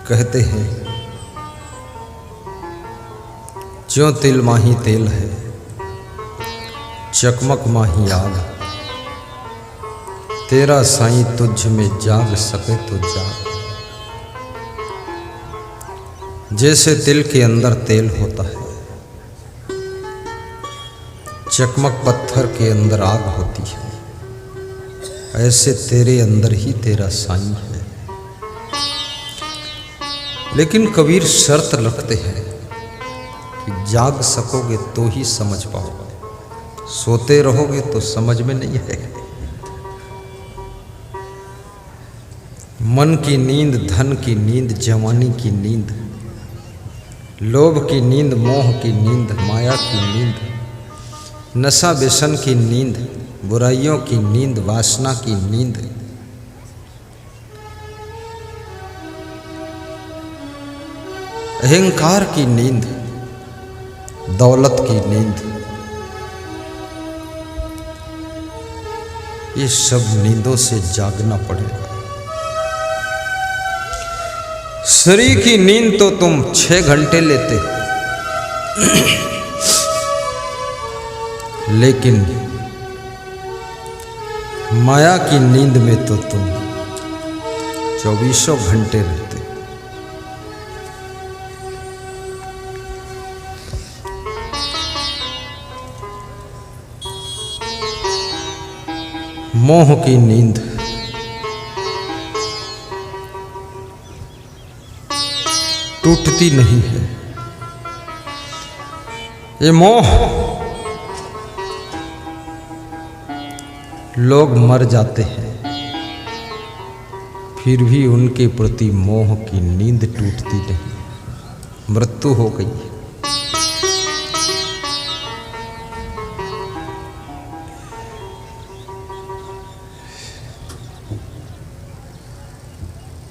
कहते हैं ज्यों तिल माही तेल है, चकमक माही आग। तेरा साईं तुझ में जाग सके तो जाग। जैसे तिल के अंदर तेल होता है, चकमक पत्थर के अंदर आग होती है, ऐसे तेरे अंदर ही तेरा साईं है। लेकिन कबीर शर्त रखते हैं कि जाग सकोगे तो ही समझ पाओगे, सोते रहोगे तो समझ में नहीं आएगा। मन की नींद, धन की नींद, जवानी की नींद, लोभ की नींद, मोह की नींद, माया की नींद, नशा व्यसन की नींद, बुराइयों की नींद, वासना की नींद, अहंकार की नींद, दौलत की नींद, ये सब नींदों से जागना पड़ेगा। शरीर की नींद तो तुम 6 घंटे लेते, लेकिन माया की नींद में तो तुम 24 घंटे रहते। मोह की नींद, टूटती नहीं है। ये मोह, लोग मर जाते हैं फिर भी उनके प्रति मोह की नींद टूटती नहीं। मृत्यु हो गई है।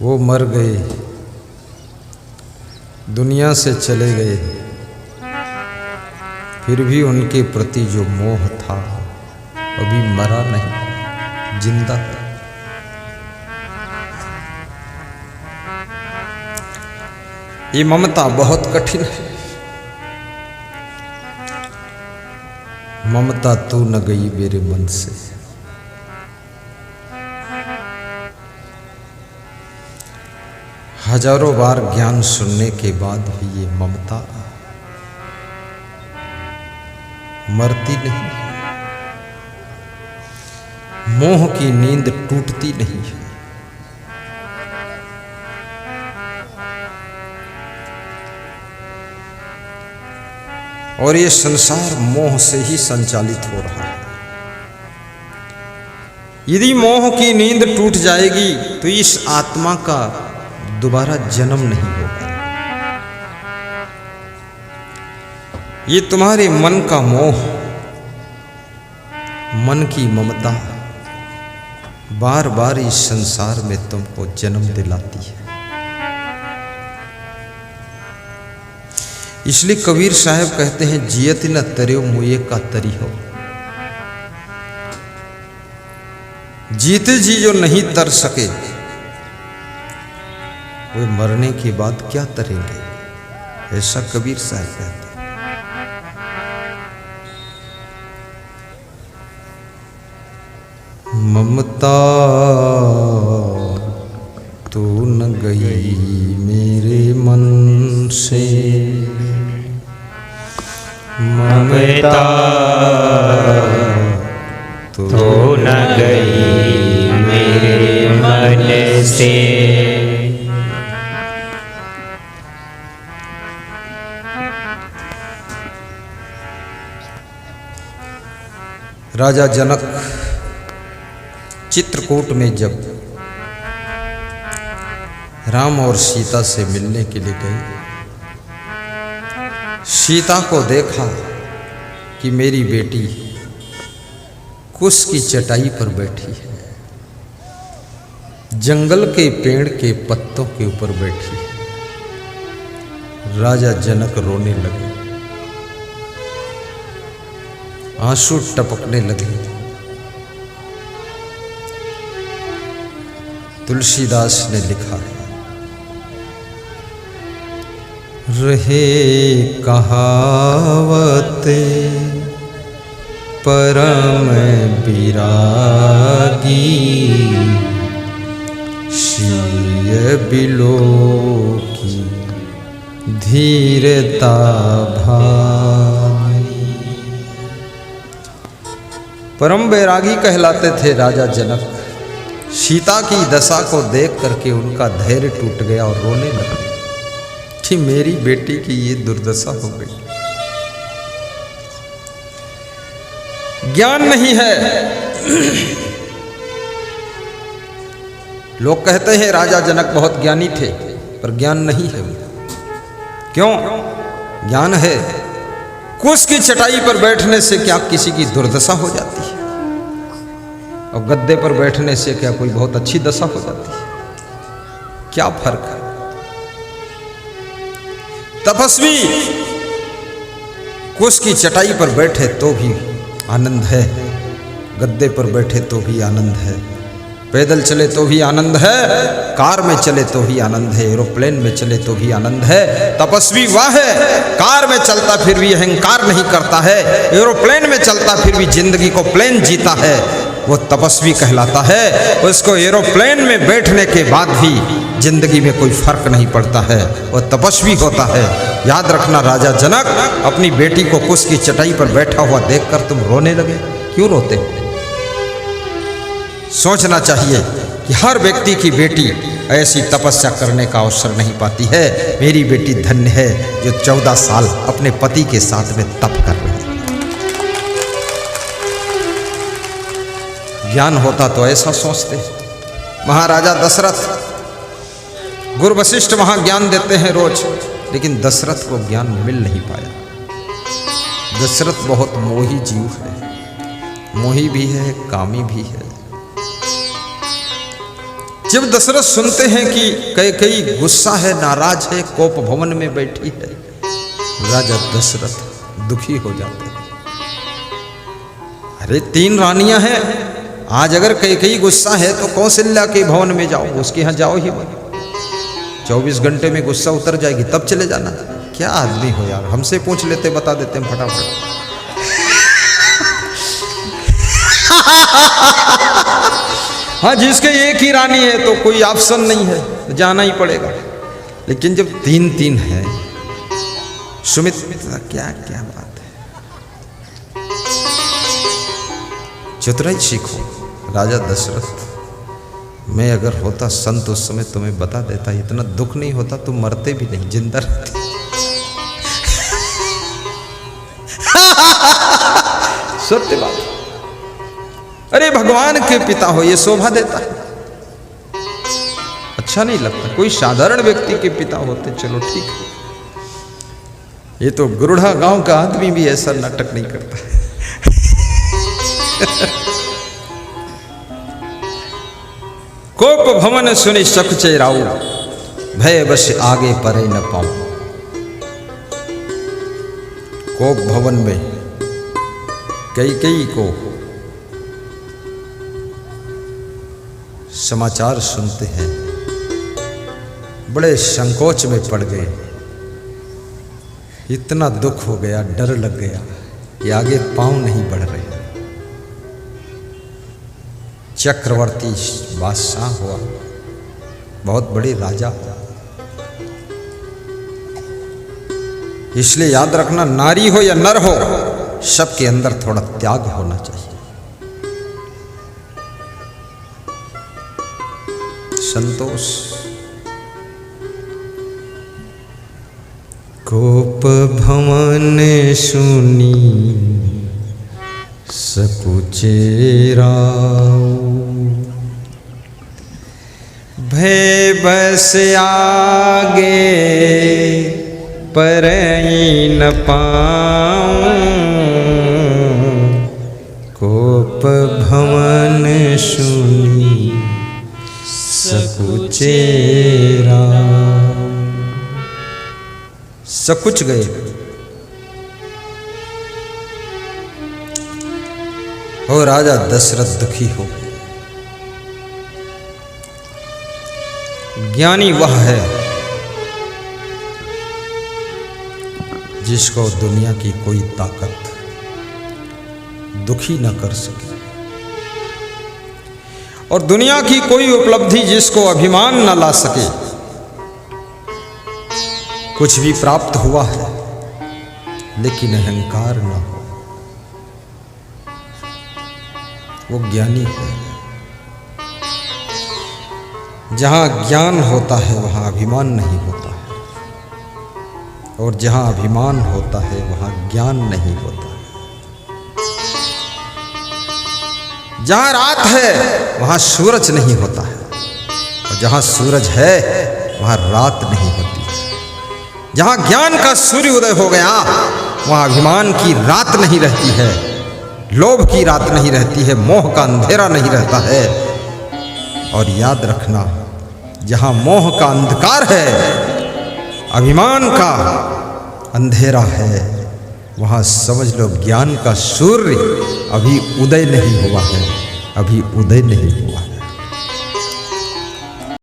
वो मर गए, दुनिया से चले गए, फिर भी उनके प्रति जो मोह था अभी मरा नहीं, जिंदा है। ये ममता बहुत कठिन है। ममता तू न गई मेरे मन से। हजारों बार ज्ञान सुनने के बाद भी ये ममता मरती नहीं है। मोह की नींद टूटती नहीं है। और ये संसार मोह से ही संचालित हो रहा है। यदि मोह की नींद टूट जाएगी तो इस आत्मा का दोबारा जन्म नहीं होगा। ये तुम्हारे मन का मोह, मन की ममता बार बार इस संसार में तुमको जन्म दिलाती है। इसलिए कबीर साहब कहते हैं जियत न तरे मुए का तरी हो। जीते जी जो नहीं तर सके वे मरने के बाद क्या तरेंगे, ऐसा कबीर साहब कहते हैं। ममता तू न गई मेरे मन से, ममता तू न गई मेरे मन से। राजा जनक चित्रकूट में जब राम और सीता से मिलने के लिए गए, सीता को देखा कि मेरी बेटी कुश की चटाई पर बैठी है, जंगल के पेड़ के पत्तों के ऊपर बैठी है। राजा जनक रोने लगे, आंसू टपकने लगे। तुलसीदास ने लिखा है रहे कहावत परम विरागी, शीय बिलो की धीरता भाई। परम वैरागी कहलाते थे राजा जनक। सीता की दशा को देख करके उनका धैर्य टूट गया और रोने लगे कि मेरी बेटी की ये दुर्दशा हो गई। ज्ञान नहीं है। लोग कहते हैं राजा जनक बहुत ज्ञानी थे, पर ज्ञान नहीं है। क्यों? ज्ञान है। कुश की चटाई पर बैठने से क्या किसी की दुर्दशा हो जाती है, और गद्दे पर बैठने से क्या कोई बहुत अच्छी दशा हो जाती है? क्या फर्क है? तपस्वी कुश की चटाई पर बैठे तो भी आनंद है, गद्दे पर बैठे तो भी आनंद है, पैदल चले तो भी आनंद है, कार में चले तो भी आनंद है, एरोप्लेन में चले तो भी आनंद है। तपस्वी वह है कार में चलता फिर भी अहंकार नहीं करता है, एरोप्लेन में चलता फिर भी जिंदगी को प्लेन जीता है, वो तपस्वी कहलाता है। उसको एरोप्लेन में बैठने के बाद भी जिंदगी में कोई फर्क नहीं पड़ता है, वो तपस्वी होता है। याद रखना, राजा जनक अपनी बेटी को कुश की चटाई पर बैठा हुआ देखकर तुम रोने लगे। क्यों रोते हो? सोचना चाहिए कि हर व्यक्ति की बेटी ऐसी तपस्या करने का अवसर नहीं पाती है। मेरी बेटी धन्य है जो 14 साल अपने पति के साथ में तप कर रही है। ज्ञान होता तो ऐसा सोचते। महाराजा दशरथ, गुरु वशिष्ठ वहां ज्ञान देते हैं रोज, लेकिन दशरथ को ज्ञान मिल नहीं पाया। दशरथ बहुत मोही जीव है, मोही भी है, कामी भी है। जब दशरथ सुनते हैं कि कैकेयी गुस्सा है, नाराज है, कोप भवन में बैठी है, राजा दशरथ दुखी हो जाते हैं। अरे 3 रानियां हैं, आज अगर कैकेयी गुस्सा है तो कौशल्या के भवन में जाओ, उसके यहाँ जाओ ही मत। 24 घंटे में गुस्सा उतर जाएगी तब चले जाना। क्या आदमी हो यार, हमसे पूछ लेते, बता देते हम फटाफट। हाँ, जिसके एक ही रानी है तो कोई ऑप्शन नहीं है, जाना ही पड़ेगा। लेकिन जब 3 है, सुमित्रा, क्या क्या बात है। चतुराई सीखो। राजा दशरथ, मैं अगर होता संत उस समय तुम्हें बता देता, इतना दुख नहीं होता, तुम मरते भी नहीं, जिंदा रहते। सत्य बात। अरे भगवान के पिता हो, ये शोभा देता है, अच्छा नहीं लगता। कोई साधारण व्यक्ति के पिता होते चलो ठीक है, ये तो गुरुड़ा गांव का आदमी भी ऐसा नाटक नहीं करता। कोप भवन सुनि सकुचे राऊ, भय बस आगे परे न पाऊं। कोप भवन में कैकेयी को समाचार सुनते हैं, बड़े संकोच में पड़ गए। इतना दुख हो गया, डर लग गया कि आगे पांव नहीं बढ़ रहे। चक्रवर्ती बादशाह हुआ, बहुत बड़े राजा हुआ। इसलिए याद रखना, नारी हो या नर हो, सबके अंदर थोड़ा त्याग होना चाहिए। संतोष। कोप भवन सुनी सकुचे राऊ, भय बस आगे परई न पाऊं। कोप भवन सुनी सकुचे राऊ। सकुच गए। और राजा दशरथ दुखी हो गए। ज्ञानी वह है जिसको दुनिया की कोई ताकत दुखी न कर सके, और दुनिया की कोई उपलब्धि जिसको अभिमान न ला सके। कुछ भी प्राप्त हुआ है लेकिन अहंकार न हो, वो ज्ञानी है। जहां ज्ञान होता है वहां अभिमान नहीं होता है, और जहां अभिमान होता है वहां ज्ञान नहीं होता है। जहां रात है वहां सूरज नहीं होता है, और जहां सूरज है वहां रात नहीं होती है। जहां ज्ञान का सूर्य उदय हो गया वहां अभिमान की रात नहीं रहती है, लोभ की रात नहीं रहती है, मोह का अंधेरा नहीं रहता है। और याद रखना, जहां मोह का अंधकार है, अभिमान का अंधेरा है, वहां समझ लो ज्ञान का सूर्य अभी उदय नहीं हुआ है, अभी उदय नहीं हुआ है।